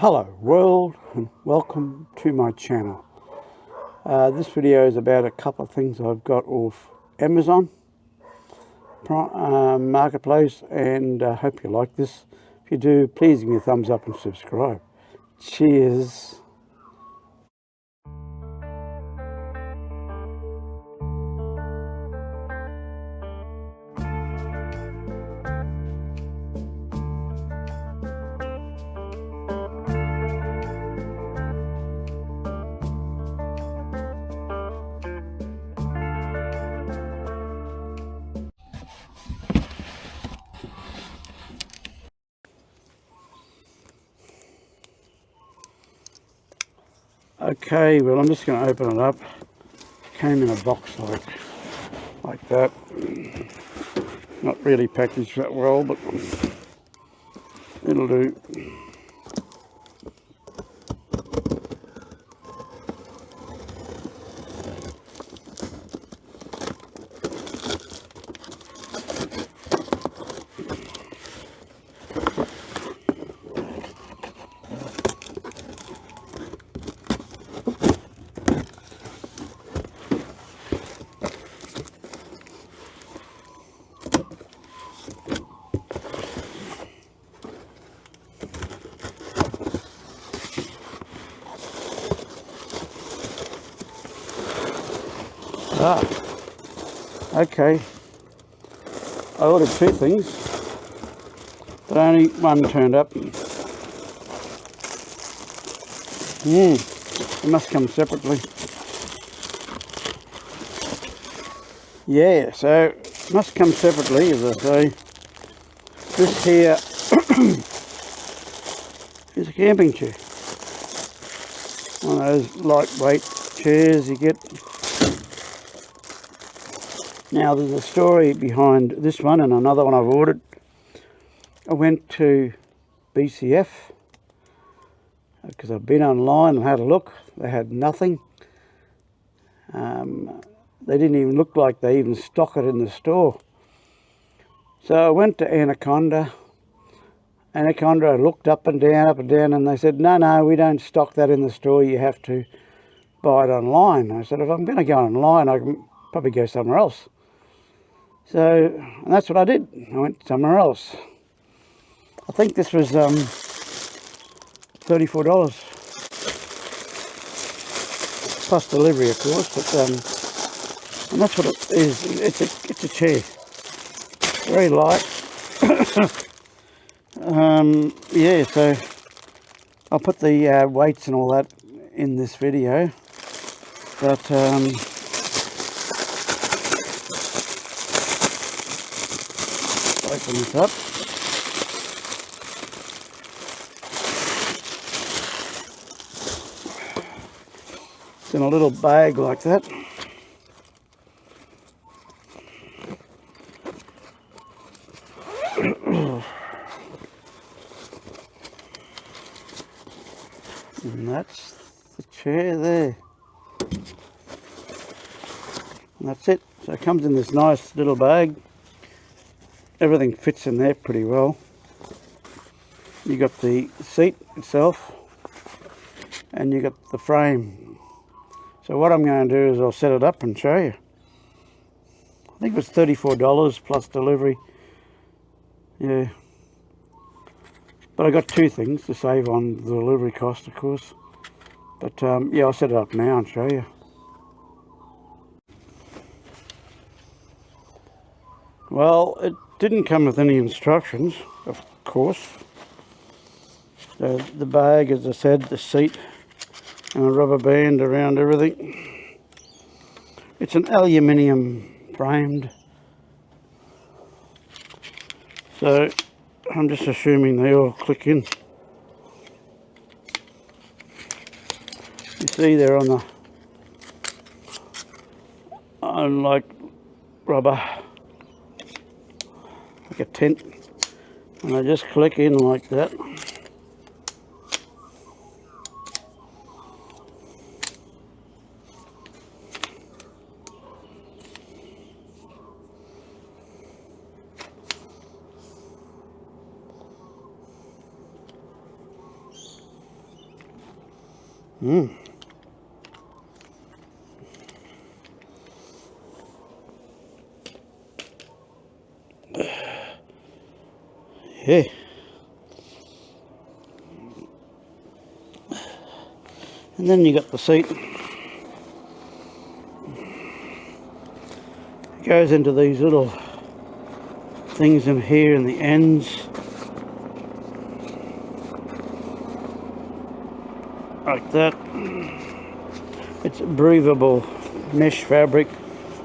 Hello world, and welcome to my channel. This video is about a couple of things I've got off Amazon Marketplace, and I hope you like this. If you do, please give me a thumbs up and subscribe. Cheers. Okay, well, I'm just going to open it up. Came in a box like that. Not really packaged that well, but it'll do. Okay, I ordered two things, but only one turned up. It must come separately. Yeah, so it must come separately, as I say. This here is a camping chair. One of those lightweight chairs you get. Now there's a story behind this one and another one I've ordered. I went to BCF because I've been online and had a look. They had nothing. They didn't even look like they even stock it in the store. So I went to Anaconda. I looked up and down, and they said, no, we don't stock that in the store. You have to buy it online. I said, if I'm going to go online, I can probably go somewhere else. So, and that's what I did. I went somewhere else. I think this was $34 plus delivery, of course. But and that's what it is. It's a chair, very light. Yeah. So I'll put the weights and all that in this video. But open this up. It's in a little bag like that. And that's the chair there. And that's it. So it comes in this nice little bag. Everything fits in there pretty well. You got the seat itself and you got the frame. So what I'm going to do is I'll set it up and show you. I think it was $34 plus delivery. Yeah. But I got two things to save on the delivery cost, of course. But yeah, I'll set it up now and show you. Well, it didn't come with any instructions, of course. So the bag, as I said, the seat and a rubber band around everything. It's an aluminium framed. So I'm just assuming they all click in. You see they're on like rubber, like a tent, and they just click in like that. Yeah. And then you got the seat. It goes into these little things in here in the ends. Like that. It's breathable mesh fabric,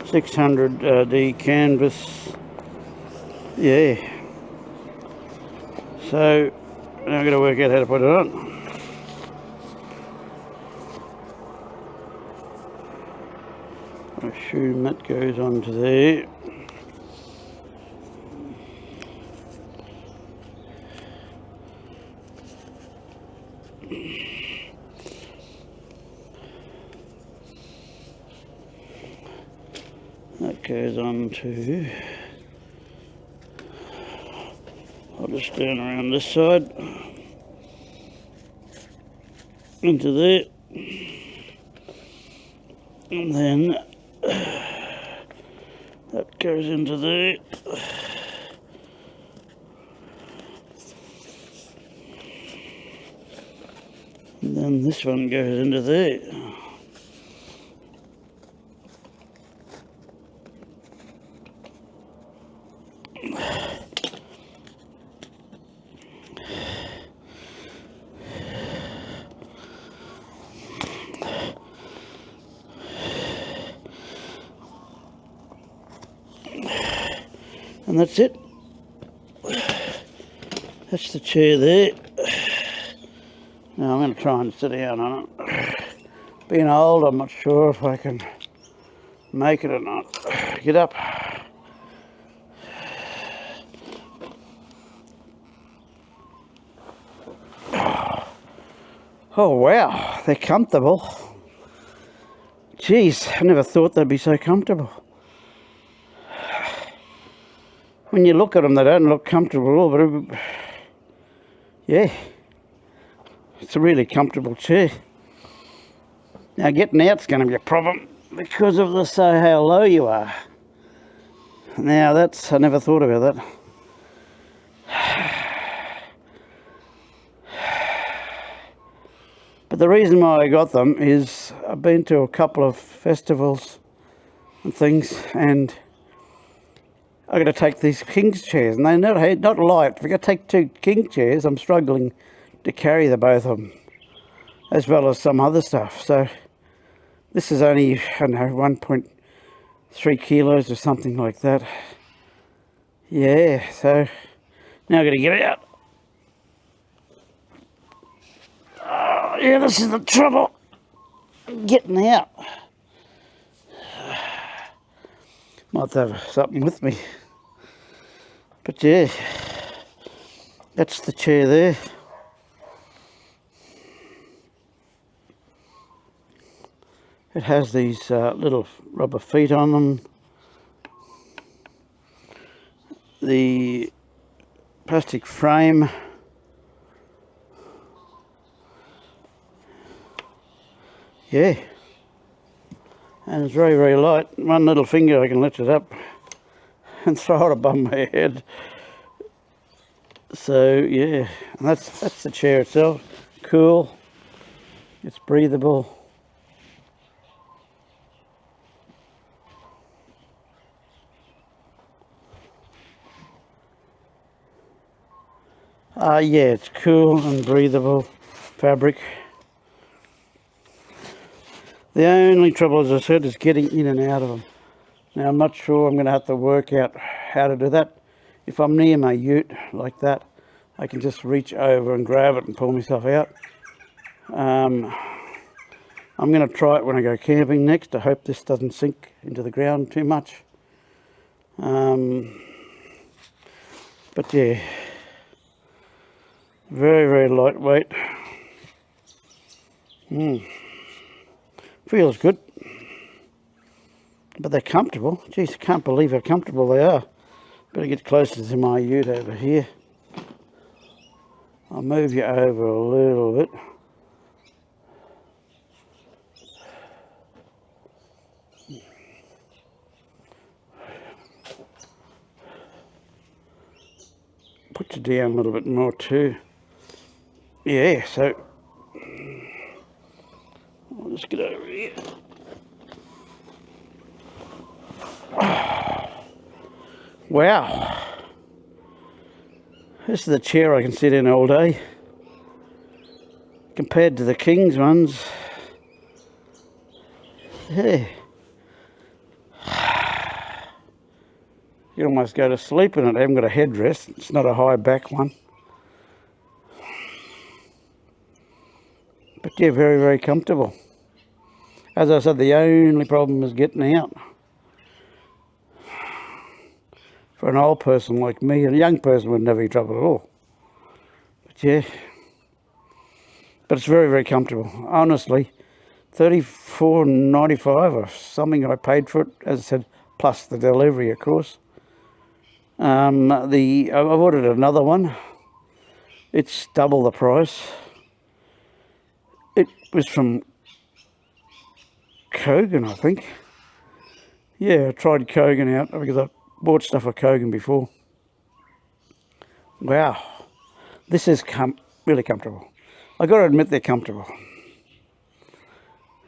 600D canvas. Yeah. So now I've got to work out how to put it on. I assume that goes onto there. That goes on to, I'll just turn around this side, into there, and then that goes into there. And then this one goes into there. And that's it. That's the chair there. Now I'm going to try and sit down on it. Being old, I'm not sure if I can make it or not. Get up. Oh wow, they're comfortable. Jeez, I never thought they'd be so comfortable. When you look at them, they don't look comfortable, but yeah, it's a really comfortable chair. Now getting out's going to be a problem because of how low you are. Now I never thought about that. But the reason why I got them is I've been to a couple of festivals and things, and I've got to take these king's chairs, and they're not light. If I got to take 2 king chairs, I'm struggling to carry the both of them, as well as some other stuff. So this is only, I don't know, 1.3 kilos or something like that. Yeah, so now I've got to get out. Oh, yeah, this is the trouble, getting out. Might have something with me. But yeah, that's the chair there. It has these little rubber feet on them. The plastic frame. Yeah. And it's very, very light. One little finger I can lift it up and throw it above my head. So yeah, and that's the chair itself. Cool. It's breathable. Yeah, it's cool and breathable fabric. The only trouble, as I said, is getting in and out of them. Now, I'm not sure I'm going to have to work out how to do that. If I'm near my ute like that, I can just reach over and grab it and pull myself out. I'm going to try it when I go camping next. I hope this doesn't sink into the ground too much. But yeah, very, very lightweight. Feels good. But they're comfortable. Geez, I can't believe how comfortable they are. Better get closer to my ute over here. I'll move you over a little bit. down a little bit more too. Yeah, so I'll just get over here. Wow. This is the chair I can sit in all day. Compared to the King's ones. Yeah. You almost go to sleep in it. I haven't got a headrest. It's not a high back one. But yeah, very, very comfortable. As I said, the only problem is getting out. For an old person like me, a young person wouldn't have any trouble at all. But yeah. But it's very, very comfortable. Honestly, $34.95 or something I paid for it, as I said, plus the delivery, of course. I've ordered another one. It's double the price. It was from Kogan, I think. Yeah, I tried Kogan out because I bought stuff at Kogan before. Wow, this is really comfortable. I got to admit they're comfortable.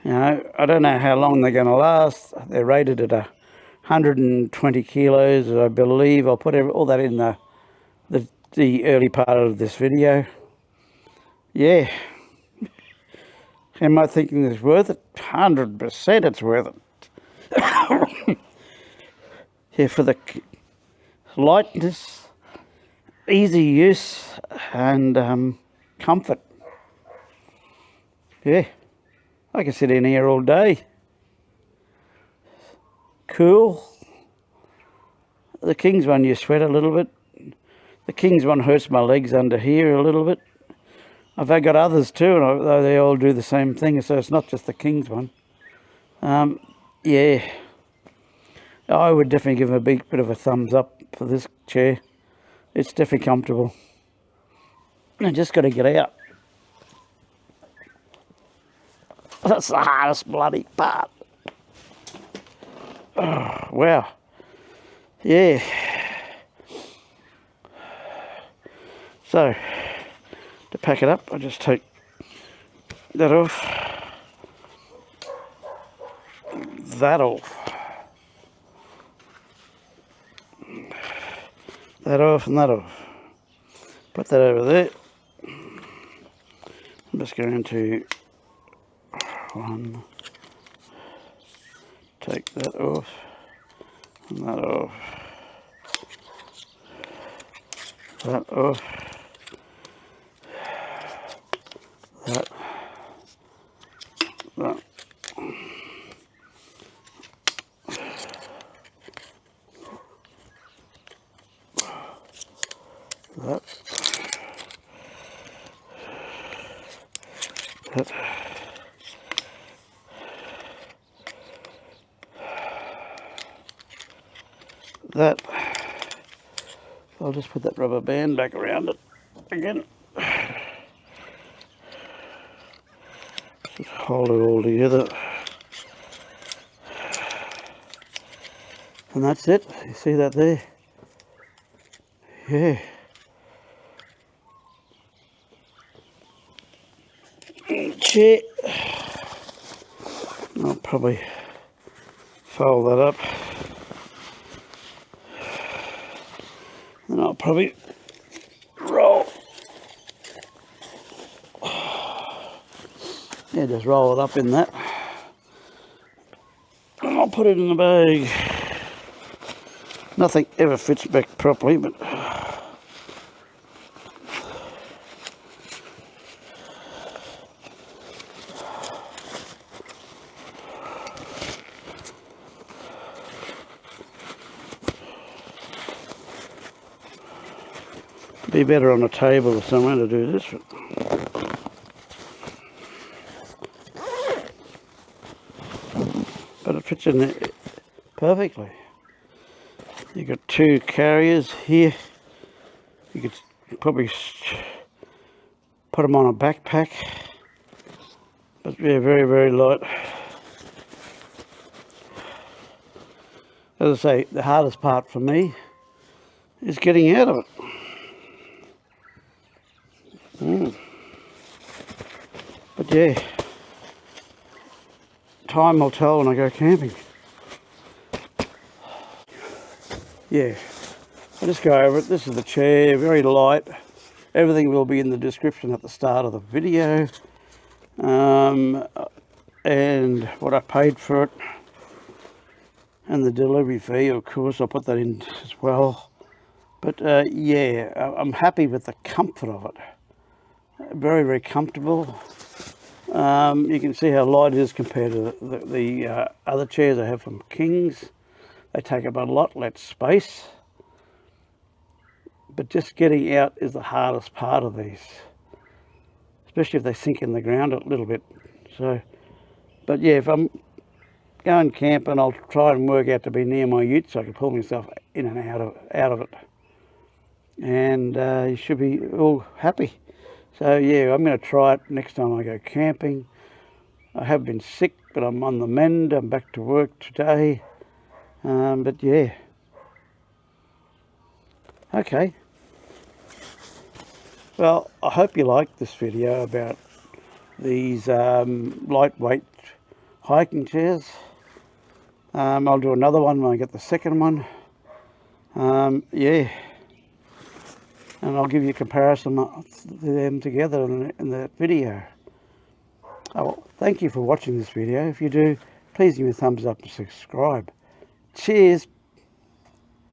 You know, I don't know how long they're going to last. They're rated at 120 kilos, I believe. I'll put all that in the early part of this video. Yeah. Am I thinking it's worth it? 100% it's worth it. Yeah, for the lightness, easy use, and comfort. Yeah, I can sit in here all day. Cool. The King's one, you sweat a little bit. The King's one hurts my legs under here a little bit. I've got others too, and they all do the same thing, so it's not just the King's one. Yeah, I would definitely give a bit of a thumbs up for this chair. It's definitely comfortable. I just got to get out. That's the hardest bloody part. Oh, wow. Yeah. So, to pack it up, I just take that off, that off, that off, and that off. Put that over there. I'm just going to take that off, and that off, that off, that, that. That, that, that. I'll just put that rubber band back around it again. Just hold it all together. And that's it. You see that there? Yeah. Chair. I'll probably fold that up. And I'll probably roll. Yeah, just roll it up in that. And I'll put it in the bag. Nothing ever fits back properly, but be better on a table or somewhere to do this. But it fits in there perfectly. You got two carriers here. You could probably put them on a backpack. But they're very, very light. As I say, the hardest part for me is getting out of it. But yeah, time will tell when I go camping. Yeah, I'll just go over it. This is the chair, very light. Everything will be in the description at the start of the video. And what I paid for it. And the delivery fee, of course, I'll put that in as well. But yeah, I'm happy with the comfort of it. Very, very comfortable. You can see how light it is compared to the other chairs I have from King's. They take up a lot less space. But just getting out is the hardest part of these. Especially if they sink in the ground a little bit. So, but yeah, if I'm going camping, I'll try and work out to be near my ute so I can pull myself in and out of it. And you should be all happy. So yeah, I'm going to try it next time I go camping. I have been sick, but I'm on the mend. I'm back to work today. But yeah. Okay. Well, I hope you liked this video about these lightweight hiking chairs. I'll do another one when I get the second one. Yeah. And I'll give you a comparison of them together in the video. Oh, well, thank you for watching this video. If you do, please give me a thumbs up and subscribe. Cheers.